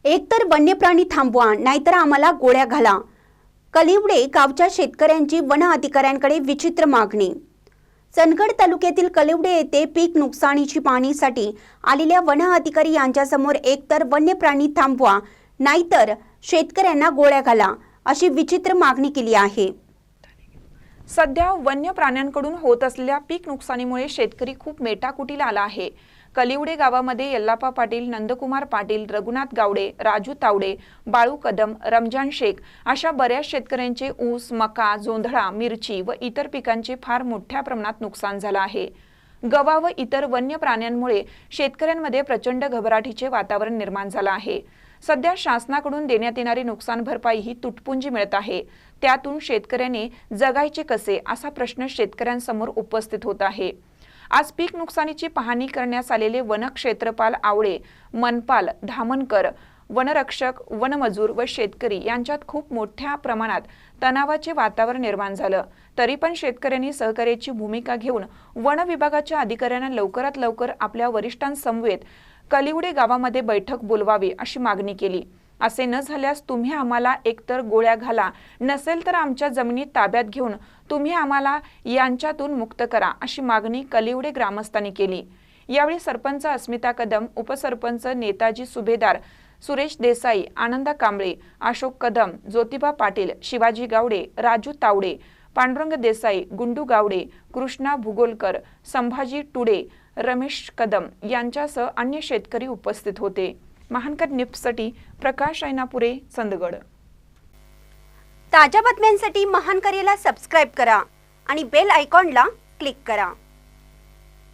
एकतर वन्यप्राणी थांबवा नाहीतर आम्हाला गोळ्या घाला. कलिवडे गावच्या शेतकऱ्यांची वन अधिकाऱ्यांकडे विचित्र मागणी. चंदगड तालुक्यातील कलिवडे येथे पीक नुकसानीची पाहणीसाठी आलेल्या वन अधिकारी यांच्यासमोर एकतर वन्यप्राणी थांबवा नाहीतर शेतकऱ्यांना गोळ्या घाला अशी विचित्र मागणी केली आहे. सध्या वन्य प्राण्यांकडून होत असलेल्या पीक नुकसानीमुळे शेतकरी खूप मेटाकुटीला आला आहे. कलिवडे गावामध्ये यल्लाप्पा पाटील, नंदकुमार पाटील, रघुनाथ गावडे, राजू तावडे, बाळू कदम, रमजान शेख अशा बऱ्याच शेतकऱ्यांचे ऊस, मका, जोंधळा, मिरची व इतर पिकांचे फार मोठ्या प्रमाणात नुकसान झालं आहे. गवा व इतर वन्य प्राण्यांमुळे शेतकऱ्यांमध्ये प्रचंड घबराटीचे वातावरण निर्माण झालं आहे. सध्या शासनाकडून देण्यात येणारी नुकसान भरपाई ही तुटपुंजी मिळत आहे. त्यातून शेतकऱ्यांनी जगायचे कसे असा प्रश्न शेतकऱ्यांसमोर उपस्थित होत आहे. आज पीक नुकसानीची पाहणी करण्यास आलेले वनक्षेत्रपाल आवळे, मनपाल, धामणकर, वनरक्षक, वनमजूर व शेतकरी यांच्यात खूप मोठ्या प्रमाणात तणावाचे वातावरण निर्माण झालं. तरी पण शेतकऱ्यांनी सहकार्याची भूमिका घेऊन वन विभागाच्या अधिकाऱ्यांना लवकरात लवकर आपल्या वरिष्ठांसमवेत कलिवडे गावामध्ये बैठक बोलवावी अशी मागणी केली. असे न झाल्यास तुम्ही आम्हाला एकतर गोळ्या घाला, नसेल तर आमच्या जमिनी ताब्यात घेऊन तुम्ही आम्हाला यांच्यातून मुक्त करा अशी मागणी कलिवडे ग्रामस्थांनी केली. यावेळी सरपंच अस्मिता कदम, उपसरपंच नेताजी सुभेदार, सुरेश देसाई, आनंदा कांबळे, अशोक कदम, ज्योतिबा पाटील, शिवाजी गावडे, राजू तावडे, पांडुरंग देसाई, गुंडू गावडे, कृष्णा भुगोलकर, संभाजी टुडे, रमेश कदम यांच्यासह अन्य शेतकरी उपस्थित होते. महानकर न्यूजसाठी प्रकाश ऐनापुरे, चंदगड. ताज्या बातम्यांसाठी महानकरेला सबस्क्राइब करा आणि बेल आयकॉनला क्लिक करा.